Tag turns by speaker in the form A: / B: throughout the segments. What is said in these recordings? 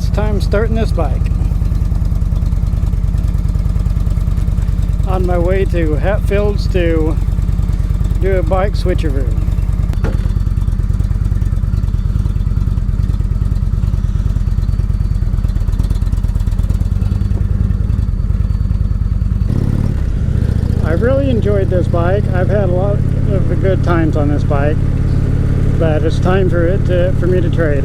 A: last time starting this bike. On my way to Hatfields to do a bike switcheroo. I really enjoyed this bike. I've had a lot of good times on this bike, but it's time for me to trade.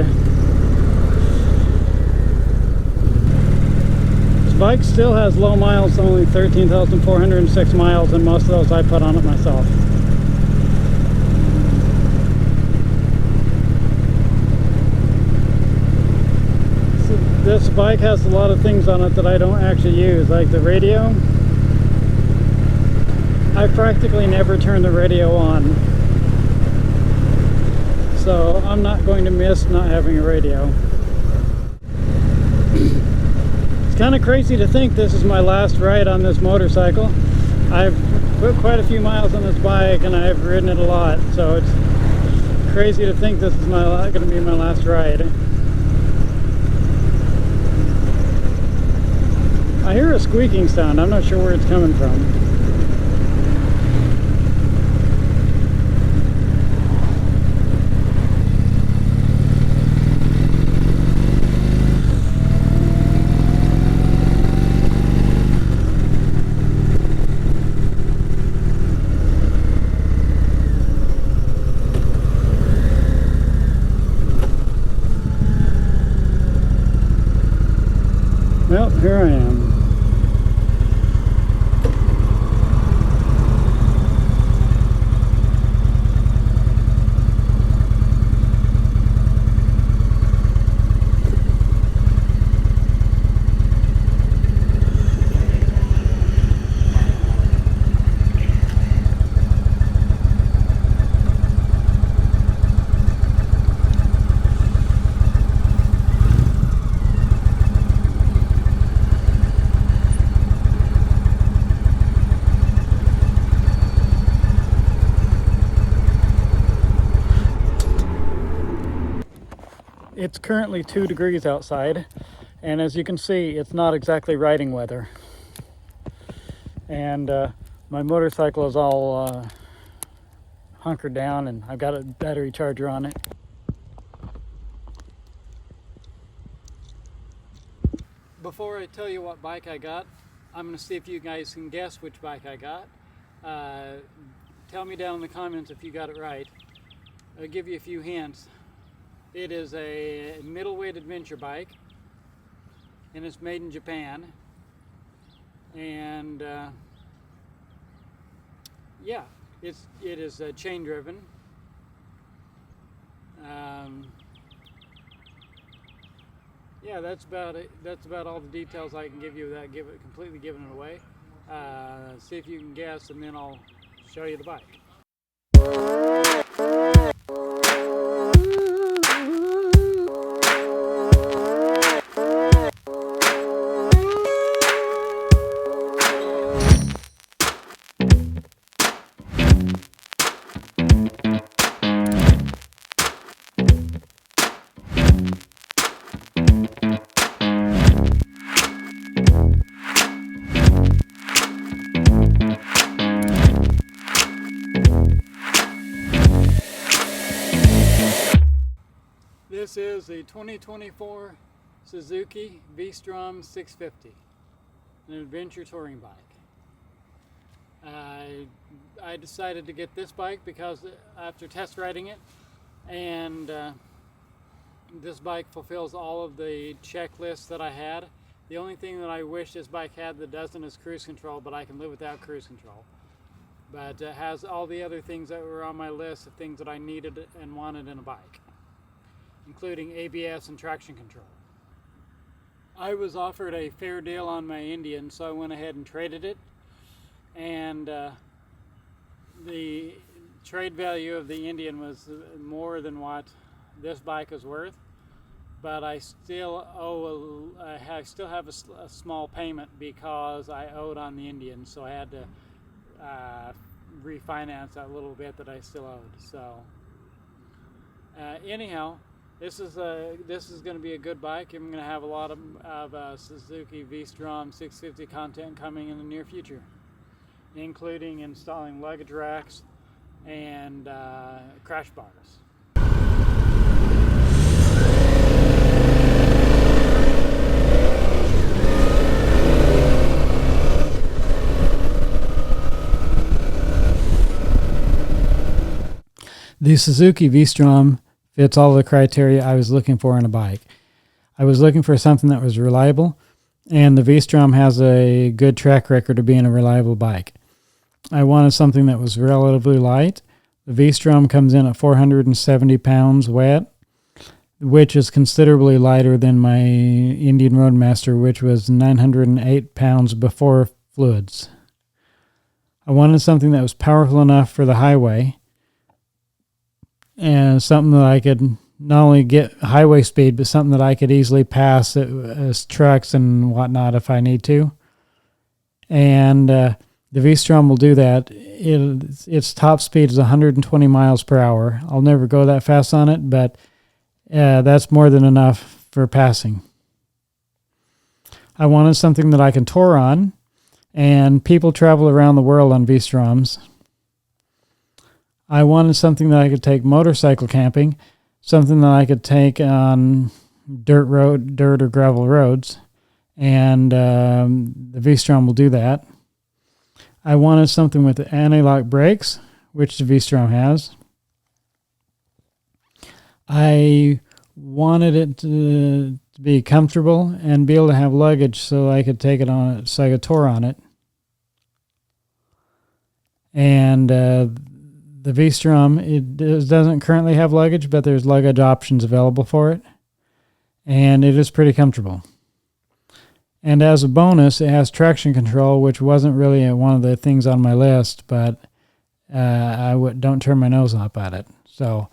A: This bike still has low miles, only 13,406 miles, and most of those I put on it myself. So this bike has a lot of things on it that I don't actually use, like the radio. I practically never turn the radio on, so I'm not going to miss not having a radio. It's kind of crazy to think this is my last ride on this motorcycle. I've put quite a few miles on this bike and I've ridden it a lot, so it's crazy to think this is going to be my last ride. I hear a squeaking sound. I'm not sure where it's coming from. Well, here I am. It's currently 2 degrees outside, and as you can see, it's not exactly riding weather. And my motorcycle is all hunkered down, and I've got a battery charger on it. Before I tell you what bike I got, I'm going to see if you guys can guess which bike I got. Tell me down in the comments if you got it right. I'll give you a few hints. It is a middleweight adventure bike, and it's made in Japan. And yeah, it is chain driven. Yeah, that's about it. That's about all the details I can give you without completely giving it away. See if you can guess, and then I'll show you the bike. This is the 2024 Suzuki V-Strom 650, an adventure touring bike. I decided to get this bike because after test riding it, and this bike fulfills all of the checklists that I had. The only thing that I wish this bike had that doesn't is cruise control, but I can live without cruise control. But it has all the other things that were on my list of things that I needed and wanted in a bike, including ABS and traction control. I was offered a fair deal on my Indian, so I went ahead and traded it. And the trade value of the Indian was more than what this bike is worth, but I still owe I still have a small payment because I owed on the Indian, so I had to refinance that little bit that I still owed. So anyhow, This is going to be a good bike. I'm going to have a lot of Suzuki V-Strom 650 content coming in the near future, including installing luggage racks and crash bars. The Suzuki V-Strom fits all the criteria I was looking for in a bike. I was looking for something that was reliable, and the V-Strom has a good track record of being a reliable bike. I wanted something that was relatively light. The V-Strom comes in at 470 pounds wet, which is considerably lighter than my Indian Roadmaster, which was 908 pounds before fluids. I wanted something that was powerful enough for the highway, and something that I could not only get highway speed, but something that I could easily pass as trucks and whatnot if I need to. And the V-Strom will do that. Its top speed is 120 miles per hour. I'll never go that fast on it, but that's more than enough for passing. I wanted something that I can tour on, and people travel around the world on V-Stroms. I wanted something that I could take motorcycle camping, something that I could take on dirt or gravel roads, and the V-Strom will do that. I wanted something with anti-lock brakes, which the V-Strom has. I wanted it to be comfortable and be able to have luggage so I could take it on it, so I could tour on it. And the V-Strom, it doesn't currently have luggage, but there's luggage options available for it. And it is pretty comfortable. And as a bonus, it has traction control, which wasn't really one of the things on my list, but don't turn my nose up at it. So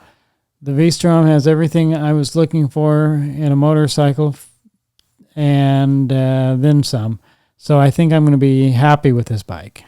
A: the V-Strom has everything I was looking for in a motorcycle, and then some. So I think I'm going to be happy with this bike.